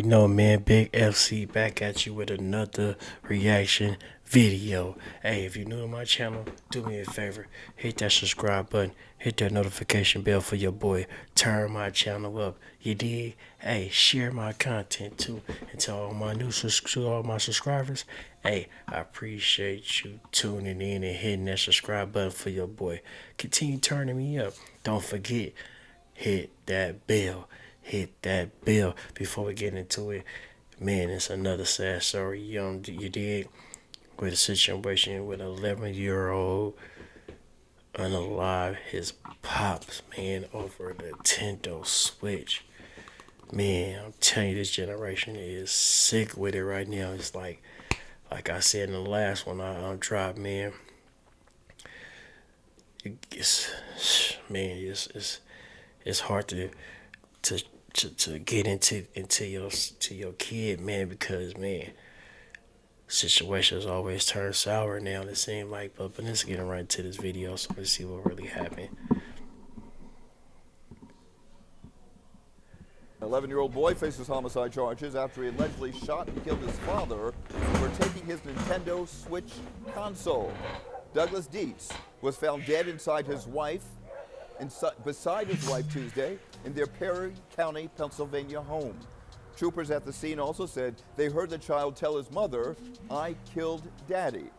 You know, man, Big FC back at you with another reaction video. Hey, if you're new to my channel, do me a favor, hit that subscribe button, hit that notification bell for your boy, turn my channel up. You dig? Hey, share my content too, and to all my to all my subscribers. Hey, I appreciate you tuning in and hitting that subscribe button for your boy. Continue turning me up. Don't forget, hit that bell. Hit that bell before we get into it. Man, it's another sad story. You dig? With a situation with an 11-year-old unalive his pops, man, over a Nintendo Switch. Man, I'm telling you, this generation is sick with it right now. It's like I said in the last one I dropped, man. It's man, it's hard to to get into your kid, man, because man, situations always turn sour now. It seems like, but let's get right into this video so let's see what really happened. 11-year-old boy faces homicide charges after he allegedly shot and killed his father for taking his Nintendo Switch console. Douglas Dietz was found dead beside his wife Tuesday in their Perry County, Pennsylvania home. Troopers at the scene also said they heard the child tell his mother, "I killed Daddy."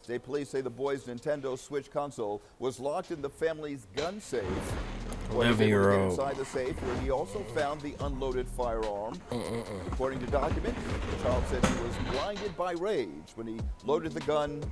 State police say the boy's Nintendo Switch console was locked in the family's gun safe. 11-year-old. Inside the safe, where he also found the unloaded firearm. According to documents, the child said he was blinded by rage when he loaded the gun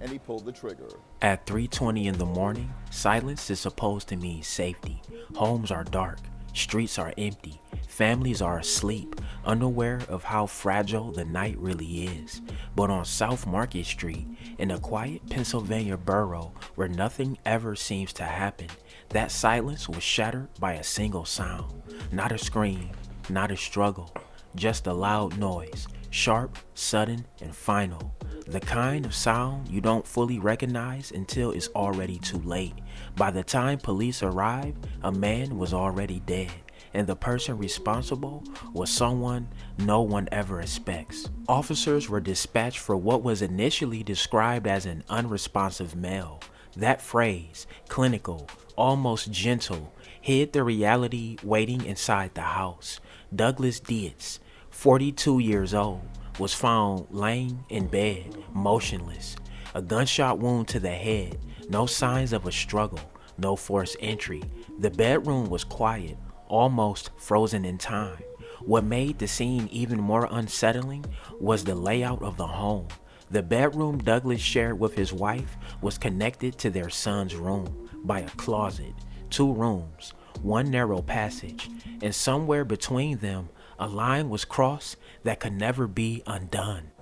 and he pulled the trigger. At 3:20 in the morning, silence is supposed to mean safety. Homes are dark, streets are empty, families are asleep, unaware of how fragile the night really is. But on South Market Street, in a quiet Pennsylvania borough where nothing ever seems to happen, that silence was shattered by a single sound. Not a scream, not a struggle, just a loud noise, sharp, sudden, and final. The kind of sound you don't fully recognize until it's already too late. By the time police arrived, a man was already dead, and the person responsible was someone no one ever expects. Officers were dispatched for what was initially described as an unresponsive male. That phrase, clinical, almost gentle, hid the reality waiting inside the house. Douglas Dietz, 42 years old, was found laying in bed, motionless. A gunshot wound to the head, no signs of a struggle, no forced entry. The bedroom was quiet, almost frozen in time. What made the scene even more unsettling was the layout of the home. The bedroom Douglas shared with his wife was connected to their son's room by a closet, 2 rooms, 1 narrow passage, and somewhere between them, a line was crossed that could never be undone.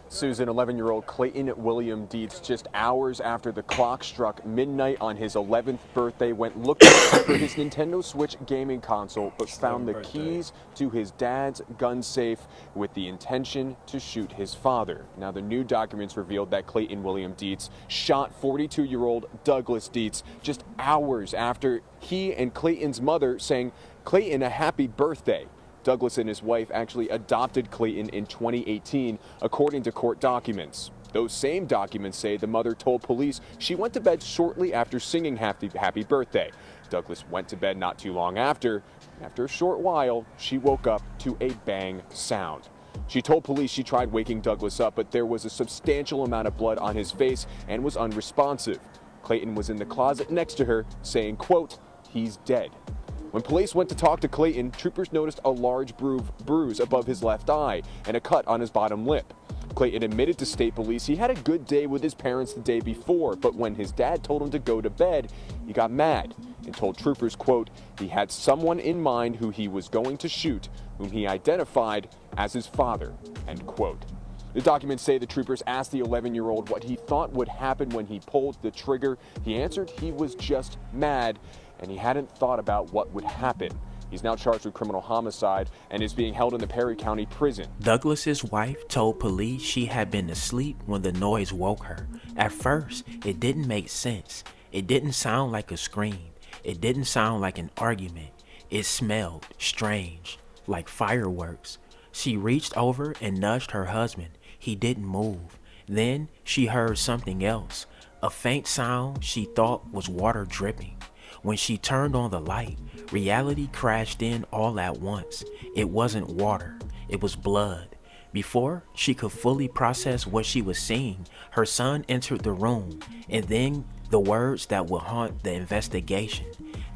Susan, 11-year-old Clayton William Dietz, just hours after the clock struck midnight on his 11th birthday, went looking for his Nintendo Switch gaming console, but found the keys to his dad's gun safe with the intention to shoot his father. Now, the new documents revealed that Clayton William Dietz shot 42-year-old Douglas Dietz just hours after he and Clayton's mother sang Clayton a happy birthday. Douglas and his wife actually adopted Clayton in 2018, according to court documents. Those same documents say the mother told police she went to bed shortly after singing happy birthday. Douglas went to bed not too long after. After a short while, she woke up to a bang sound. She told police she tried waking Douglas up, but there was a substantial amount of blood on his face and was unresponsive. Clayton was in the closet next to her, saying, quote, "He's dead." When police went to talk to Clayton, troopers noticed a large bruise above his left eye and a cut on his bottom lip. Clayton admitted to state police he had a good day with his parents the day before, but when his dad told him to go to bed, he got mad and told troopers, quote, he had someone in mind who he was going to shoot, whom he identified as his father, end quote. The documents say the troopers asked the 11-year-old what he thought would happen when he pulled the trigger. He answered he was just mad, and he hadn't thought about what would happen. He's now charged with criminal homicide and is being held in the Perry County Prison. Douglas's wife told police she had been asleep when the noise woke her. At first, it didn't make sense. It didn't sound like a scream. It didn't sound like an argument. It smelled strange, like fireworks. She reached over and nudged her husband. He didn't move. Then she heard something else, a faint sound she thought was water dripping. When she turned on the light, reality crashed in all at once. It wasn't water, it was blood. Before she could fully process what she was seeing, her son entered the room, and then the words that would haunt the investigation: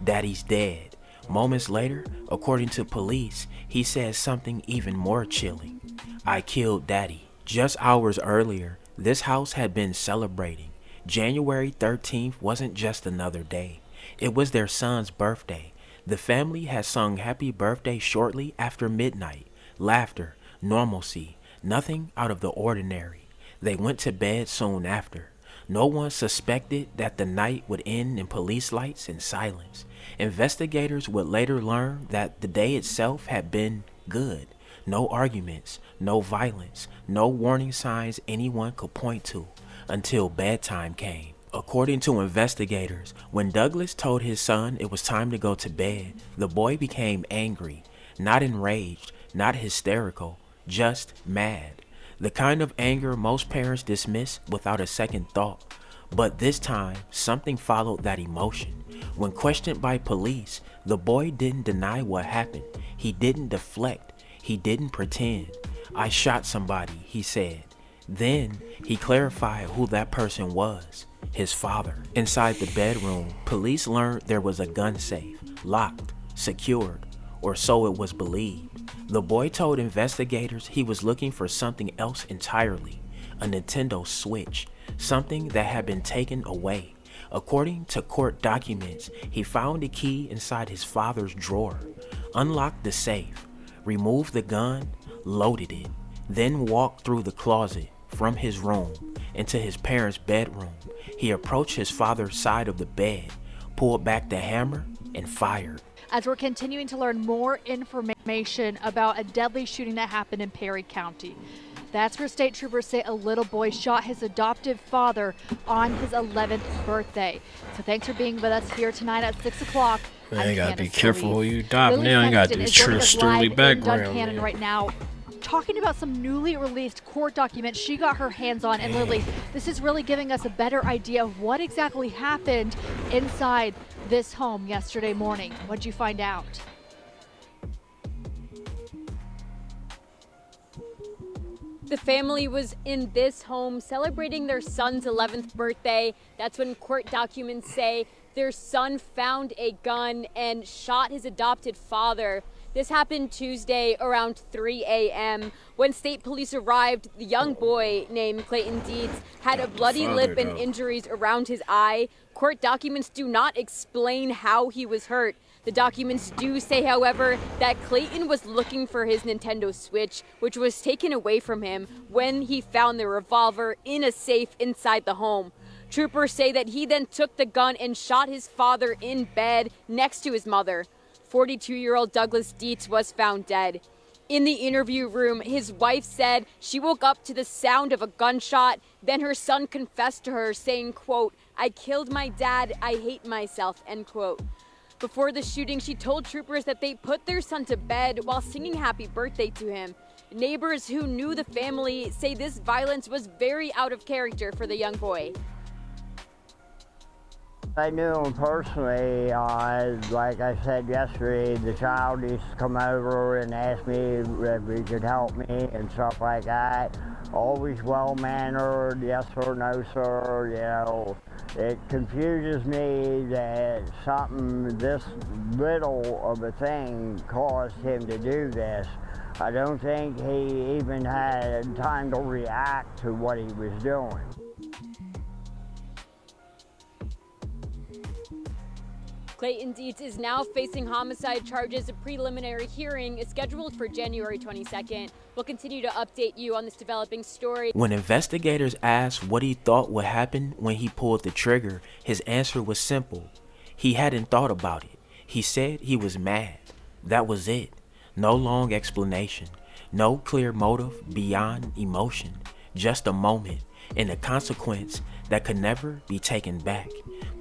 "Daddy's dead." Moments later, according to police, he said something even more chilling: "I killed Daddy." Just hours earlier, this house had been celebrating. January 13th wasn't just another day. It was their son's birthday. The family had sung happy birthday shortly after midnight. Laughter, normalcy, nothing out of the ordinary. They went to bed soon after. No one suspected that the night would end in police lights and silence. Investigators would later learn that the day itself had been good. No arguments, no violence, no warning signs anyone could point to, until bedtime came. According to investigators, when Douglas told his son it was time to go to bed, the boy became angry, not enraged, not hysterical, just mad. The kind of anger most parents dismiss without a second thought. But this time, something followed that emotion. When questioned by police, the boy didn't deny what happened. He didn't deflect. He didn't pretend. "I shot somebody," he said. Then he clarified who that person was: his father. Inside the bedroom, police learned there was a gun safe, locked, secured, or so it was believed. The boy told investigators he was looking for something else entirely: a Nintendo Switch, something that had been taken away. According to court documents, he found a key inside his father's drawer, unlocked the safe, removed the gun, loaded it, then walked through the closet from his room into his parents' bedroom. He approached his father's side of the bed, pulled back the hammer, and fired. As we're continuing to learn more information about a deadly shooting that happened in Perry County. That's where state troopers say a little boy shot his adoptive father on his 11th birthday. So thanks for being with us here tonight at 6 o'clock. Man, you gotta be careful who you adopt now. You gotta do true story background. Duncannon right now, talking about some newly released court documents she got her hands on. And Lily, this is really giving us a better idea of what exactly happened inside this home yesterday morning. What'd you find out? The family was in this home celebrating their son's 11th birthday. That's when court documents say their son found a gun and shot his adopted father. This happened Tuesday around 3 a.m. When state police arrived, the young boy named Clayton Dietz had a bloody lip and injuries around his eye. Court documents do not explain how he was hurt. The documents do say, however, that Clayton was looking for his Nintendo Switch, which was taken away from him when he found the revolver in a safe inside the home. Troopers say that he then took the gun and shot his father in bed next to his mother. 42-year-old Douglas Dietz was found dead. In the interview room, his wife said she woke up to the sound of a gunshot. Then her son confessed to her, saying, quote, "I killed my dad. I hate myself," end quote. Before the shooting, she told troopers that they put their son to bed while singing happy birthday to him. Neighbors who knew the family say this violence was very out of character for the young boy. I knew him personally. Like I said yesterday, the child used to come over and ask me if he could help me and stuff like that. Always well-mannered, yes or no, sir. You know, it confuses me that something this little of a thing caused him to do this. I don't think he even had time to react to what he was doing. Clayton Dietz is now facing homicide charges. A preliminary hearing is scheduled for January 22nd. We'll continue to update you on this developing story. When investigators asked what he thought would happen when he pulled the trigger, his answer was simple. He hadn't thought about it. He said he was mad. That was it. No long explanation. No clear motive beyond emotion. Just a moment and a consequence that could never be taken back.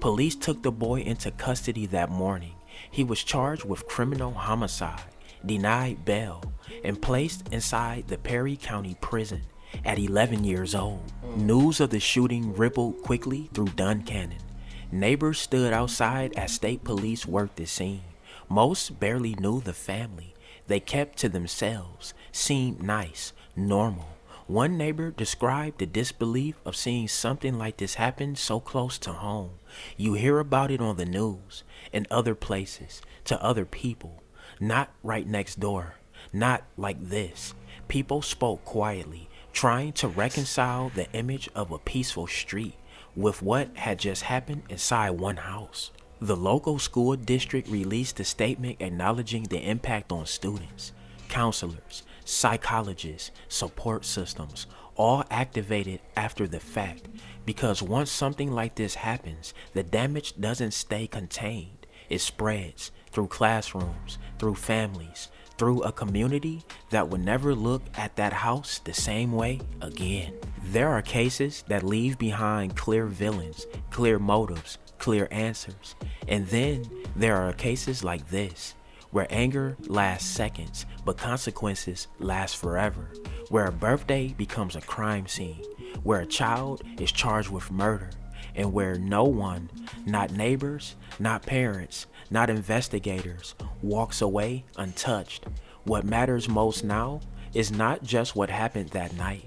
Police took the boy into custody that morning. He was charged with criminal homicide denied bail, and placed inside the Perry County Prison at 11 years old. News of the shooting rippled quickly through Duncannon. Neighbors stood outside as state police worked the scene. Most barely knew the family. They kept to themselves, seemed nice, normal. One neighbor described the disbelief of seeing something like this happen so close to home. You hear about it on the news, in other places, to other people. Not right next door. Not like this. People spoke quietly, trying to reconcile the image of a peaceful street with what had just happened inside one house. The local school district released a statement acknowledging the impact on students, counselors, psychologists, support systems, all activated after the fact, because once something like this happens, the damage doesn't stay contained. It spreads through classrooms, through families, through a community that would never look at that house the same way again. There are cases that leave behind clear villains, clear motives, clear answers. And then there are cases like this, where anger lasts seconds, but consequences last forever, where a birthday becomes a crime scene, where a child is charged with murder, and where no one, not neighbors, not parents, not investigators, walks away untouched. What matters most now is not just what happened that night,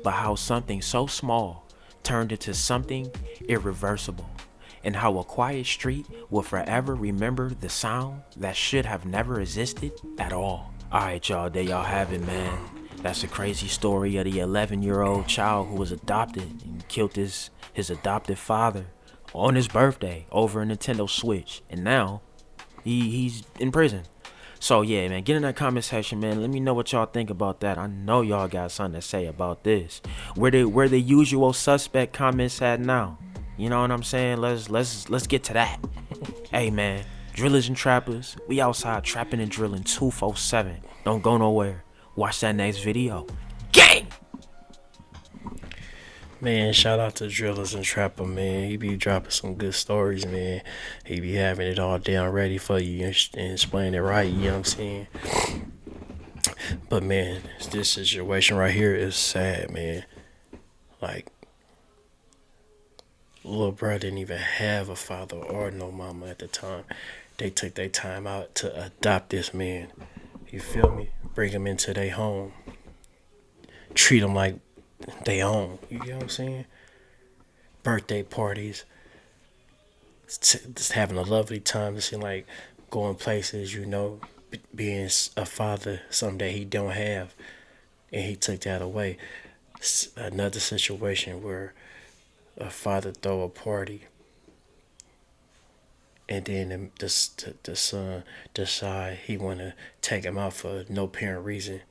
but how something so small turned into something irreversible, and how a quiet street will forever remember the sound that should have never existed at all. Alright y'all, there y'all have it, man. That's a crazy story of the 11-year-old child who was adopted and killed his adopted father on his birthday over a Nintendo Switch, and now he's in prison. So yeah, man, get in that comment section, man. Let me know what y'all think about that. I know y'all got something to say about this. Where the usual suspect comments at now? You know what I'm saying? Let's get to that. Hey man, drillers and trappers, we outside trapping and drilling 247. Don't go nowhere. Watch that next video. Gang! Man, shout out to Drillers and Trapper, man. He be dropping some good stories, man. He be having it all down ready for you and explain it right, you know what I'm saying? But man, this situation right here is sad, man. Like, little bro didn't even have a father or no mama at the time. They took their time out to adopt this man. You feel me? Bring him into their home. Treat him like they own. You know what I'm saying? Birthday parties. Just having a lovely time. Just like going places, you know, being a father someday he don't have. And he took that away. Another situation where a father throw a party and then the son decide he want to take him out for no apparent reason.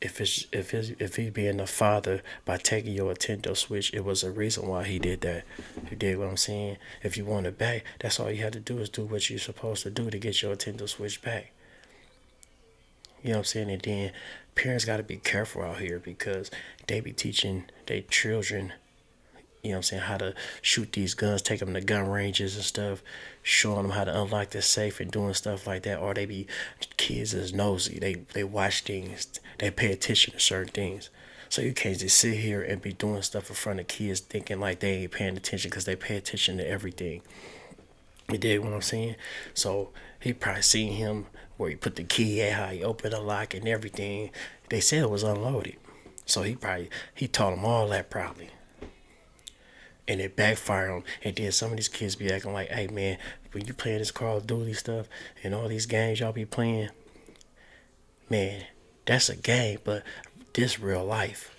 If he being a father by taking your Nintendo Switch, it was a reason why he did that. You dig what I'm saying? If you want it back, that's all you had to do is do what you're supposed to do to get your Nintendo Switch back. You know what I'm saying? And then parents got to be careful out here because they be teaching their children, you know what I'm saying, how to shoot these guns, take them to gun ranges and stuff, showing them how to unlock the safe and doing stuff like that. Or kids is nosy. They watch things. They pay attention to certain things. So you can't just sit here and be doing stuff in front of kids thinking like they ain't paying attention because they pay attention to everything. You dig what I'm saying? So he probably seen him where he put the key at, how he opened the lock and everything. They said it was unloaded. So he taught them all that probably. And it backfired on him. And then some of these kids be acting like, hey man, when you playing this Call of Duty stuff and all these games y'all be playing, man, that's a game, but this real life.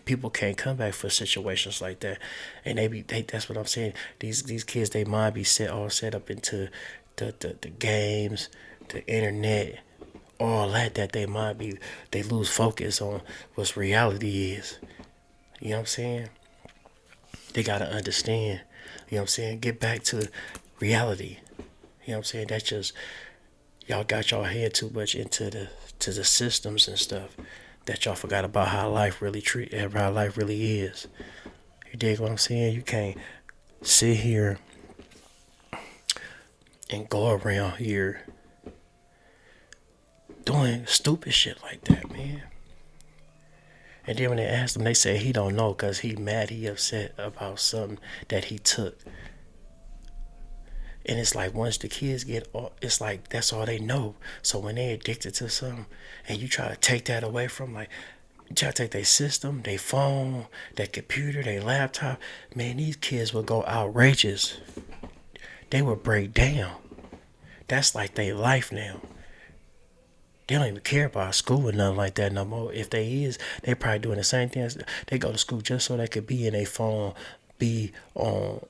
People can't come back for situations like that. And that's what I'm saying. These kids, they mind be set up into the games, the internet, all that they mind be, they lose focus on what reality is. You know what I'm saying? They gotta understand, you know what I'm saying? Get back to reality. You know what I'm saying? That's just, y'all got y'all head too much into the systems and stuff that y'all forgot about how life really is. You dig what I'm saying? You can't sit here and go around here doing stupid shit like that, man. And then when they asked him, they said he don't know because he mad, he upset about something that he took. And it's like once the kids get, it's like that's all they know. So when they addicted to something and you try to take that away from, like, you try to take their system, their phone, their computer, their laptop, man, these kids will go outrageous. They will break down. That's like their life now. They don't even care about school or nothing like that no more. If they is, they probably doing the same thing. They go to school just so they could be in their phone, be on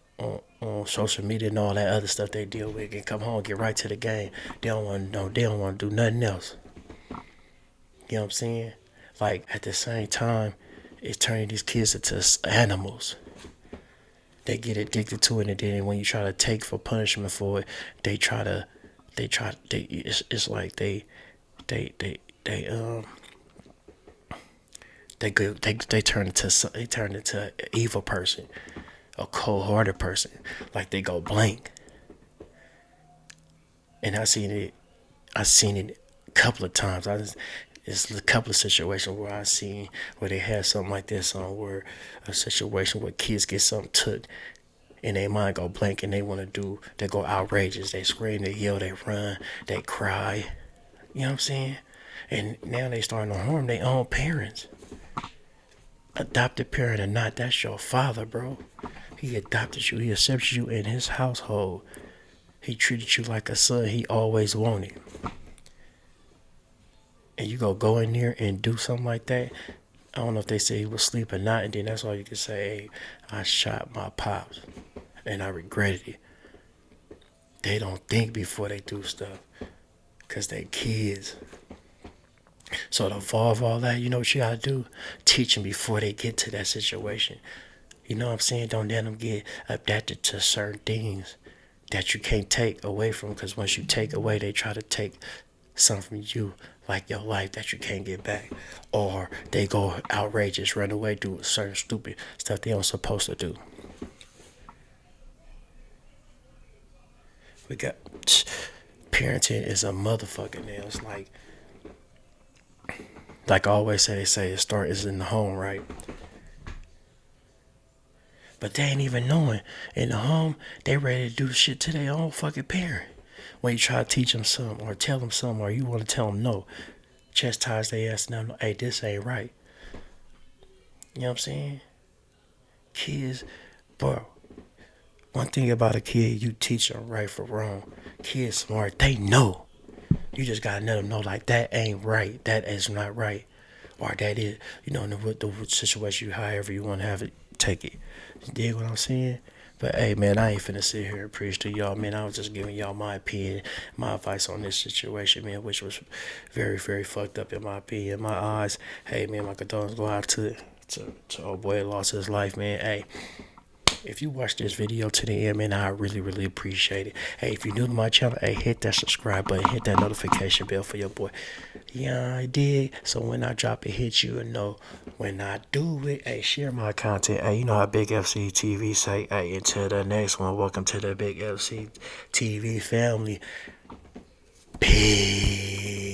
social media and all that other stuff they deal with, and come home, get right to the game. They don't want to know. They don't want to do nothing else. You know what I'm saying? Like at the same time, it's turning these kids into animals. They get addicted to it, and then when you try to take for punishment for it, it's like they turn into an evil person, a cold-hearted person, like they go blank. And I seen it a couple of times. It's a couple of situations where I seen where they had something like this on, where a situation where kids get something took and they mind go blank and they go outrageous. They scream, they yell, they run, they cry. You know what I'm saying? And now they starting to harm their own parents. Adopted parent or not, that's your father, bro. He adopted you. He accepted you in his household. He treated you like a son he always wanted. And you go in there and do something like that. I don't know if they say he was asleep or not, and then that's all you can say, hey, I shot my pops and I regretted it. They don't think before they do stuff because they kids. So to evolve all that, you know what you gotta do? Teach them before they get to that situation. You know what I'm saying? Don't let them get adapted to certain things that you can't take away from, because once you take away, they try to take something from you, like your life that you can't get back. Or they go outrageous, run away, do certain stupid stuff they aren't supposed to do. We got parenting is a motherfucker now. It's like I always say, it starts in the home, right? But they ain't even knowing. In the home, they ready to do shit to their own fucking parent. When you try to teach them something or tell them something, or you want to tell them no, chastise their ass and them, hey, this ain't right. You know what I'm saying? Kids, bro, one thing about a kid, you teach them right from wrong. Kids smart, they know. You just gotta let them know, like, that ain't right. That is not right. Or that is, you know, the situation, however you want to have it, take it. You dig what I'm saying? But hey, man, I ain't finna sit here and preach to y'all, man. I was just giving y'all my opinion, my advice on this situation, man, which was very, very fucked up in my opinion, in my eyes. Hey, man, my condolences go out to old boy that lost his life, man. Hey, if you watch this video to the end, man, I really, really appreciate it. Hey, if you're new to my channel, hey, hit that subscribe button, hit that notification bell for your boy. Yeah, I did. So when I drop it, hit you and know when I do it. Hey, share my content. Hey, you know how Big FC TV say. Hey, until the next one, welcome to the Big FC TV family. Peace.